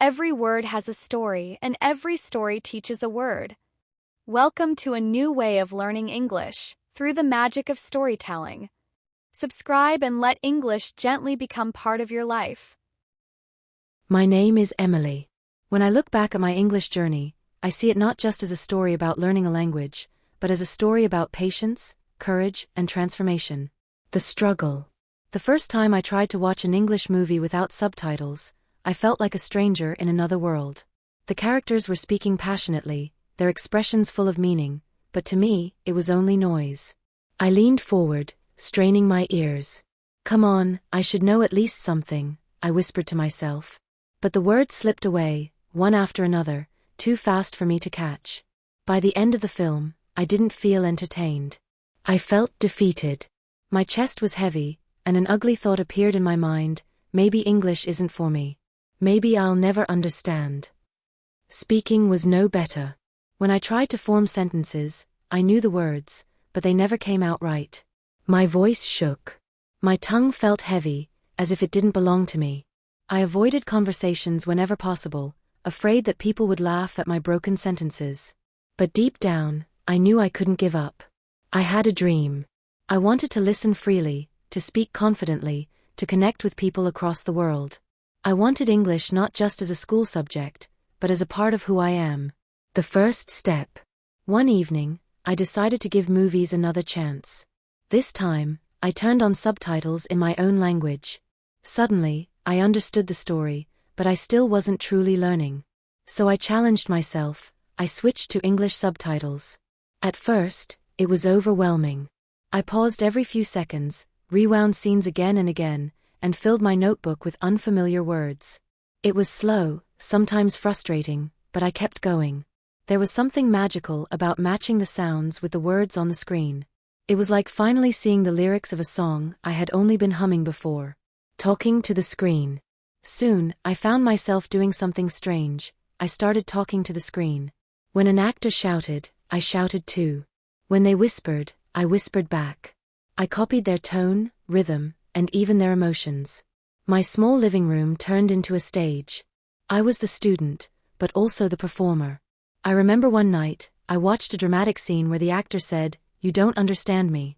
Every word has a story, and every story teaches a word. Welcome to a new way of learning English through the magic of storytelling. Subscribe and let English gently become part of your life. My name is Emily. When I look back at my English journey, I see it not just as a story about learning a language, but as a story about patience, courage, and transformation. The struggle. The first time I tried to watch an English movie without subtitles, I felt like a stranger in another world. The characters were speaking passionately, their expressions full of meaning, but to me, it was only noise. I leaned forward, straining my ears. "Come on, I should know at least something," I whispered to myself. But the words slipped away, one after another, too fast for me to catch. By the end of the film, I didn't feel entertained. I felt defeated. My chest was heavy, and an ugly thought appeared in my mind: maybe English isn't for me. Maybe I'll never understand. Speaking was no better. When I tried to form sentences, I knew the words, but they never came out right. My voice shook. My tongue felt heavy, as if it didn't belong to me. I avoided conversations whenever possible, afraid that people would laugh at my broken sentences. But deep down, I knew I couldn't give up. I had a dream. I wanted to listen freely, to speak confidently, to connect with people across the world. I wanted English not just as a school subject, but as a part of who I am. The first step. One evening, I decided to give movies another chance. This time, I turned on subtitles in my own language. Suddenly, I understood the story, but I still wasn't truly learning. So I challenged myself. I switched to English subtitles. At first, it was overwhelming. I paused every few seconds, rewound scenes again and again, and filled my notebook with unfamiliar words. It was slow, sometimes frustrating, but I kept going. There was something magical about matching the sounds with the words on the screen. It was like finally seeing the lyrics of a song I had only been humming before. Talking to the screen. Soon, I found myself doing something strange. I started talking to the screen. When an actor shouted, I shouted too. When they whispered, I whispered back. I copied their tone, rhythm, and even their emotions. My small living room turned into a stage. I was the student, but also the performer. I remember one night, I watched a dramatic scene where the actor said, "You don't understand me."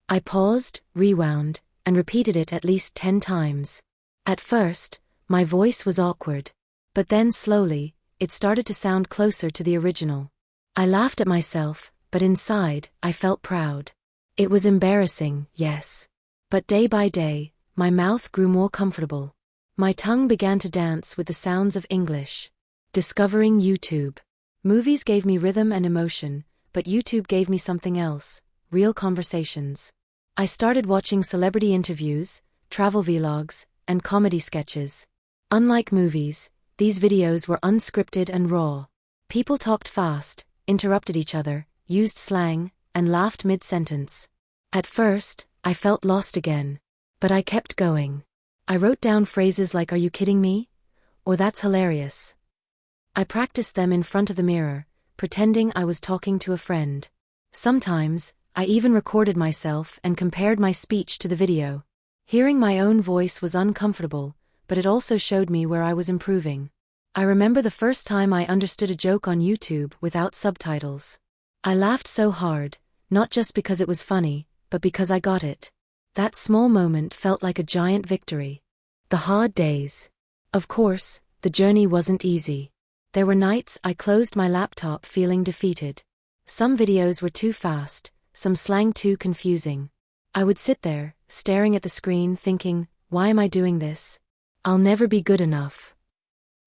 I paused, rewound, and repeated it at least 10 times. At first, my voice was awkward. But then slowly, it started to sound closer to the original. I laughed at myself, but inside, I felt proud. It was embarrassing, yes. But day by day, my mouth grew more comfortable. My tongue began to dance with the sounds of English. Discovering YouTube. Movies gave me rhythm and emotion, but YouTube gave me something else: real conversations. I started watching celebrity interviews, travel vlogs, and comedy sketches. Unlike movies, these videos were unscripted and raw. People talked fast, interrupted each other, used slang, and laughed mid-sentence. At first, I felt lost again. But I kept going. I wrote down phrases like "Are you kidding me?" or "That's hilarious." I practiced them in front of the mirror, pretending I was talking to a friend. Sometimes, I even recorded myself and compared my speech to the video. Hearing my own voice was uncomfortable, but it also showed me where I was improving. I remember the first time I understood a joke on YouTube without subtitles. I laughed so hard, not just because it was funny, but because I got it. That small moment felt like a giant victory. The hard days. Of course, the journey wasn't easy. There were nights I closed my laptop feeling defeated. Some videos were too fast, some slang too confusing. I would sit there, staring at the screen thinking, why am I doing this? I'll never be good enough.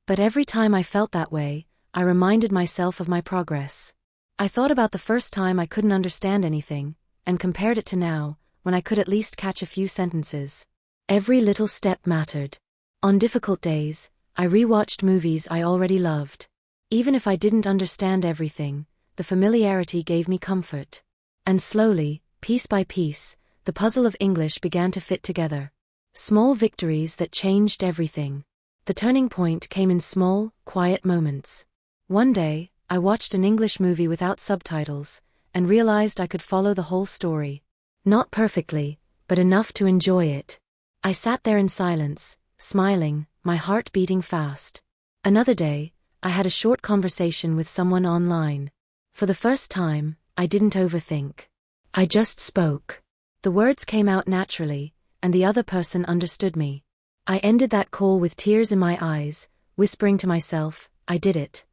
But every time I felt that way, I reminded myself of my progress. I thought about the first time I couldn't understand anything, and compared it to now, when I could at least catch a few sentences. Every little step mattered. On difficult days, I rewatched movies I already loved. Even if I didn't understand everything, the familiarity gave me comfort. And slowly, piece by piece, the puzzle of English began to fit together. Small victories that changed everything. The turning point came in small, quiet moments. One day, I watched an English movie without subtitles, and realized I could follow the whole story. Not perfectly, but enough to enjoy it. I sat there in silence, smiling, my heart beating fast. Another day, I had a short conversation with someone online. For the first time, I didn't overthink. I just spoke. The words came out naturally, and the other person understood me. I ended that call with tears in my eyes, whispering to myself, I did it.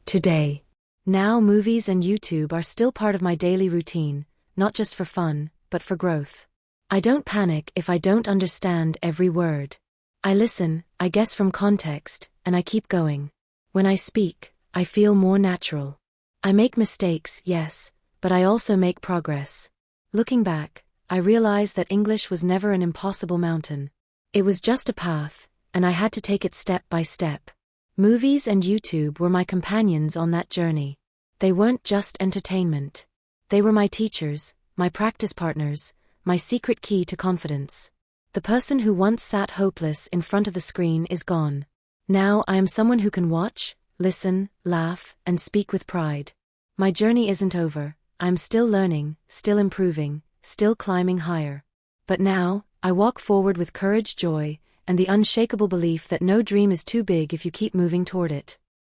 Today. Now movies and YouTube are still part of my daily routine, not just for fun, but for growth. I don't panic if I don't understand every word. I listen, I guess from context, and I keep going. When I speak, I feel more natural. I make mistakes, yes, but I also make progress. Looking back, I realize that English was never an impossible mountain. It was just a path, and I had to take it step by step. Movies and YouTube were my companions on that journey. They weren't just entertainment. They were my teachers, my practice partners, my secret key to confidence. The person who once sat hopeless in front of the screen is gone. Now I am someone who can watch, listen, laugh, and speak with pride. My journey isn't over. I'm still learning, still improving, still climbing higher. But now, I walk forward with courage, joy, and the unshakable belief that no dream is too big if you keep moving toward it.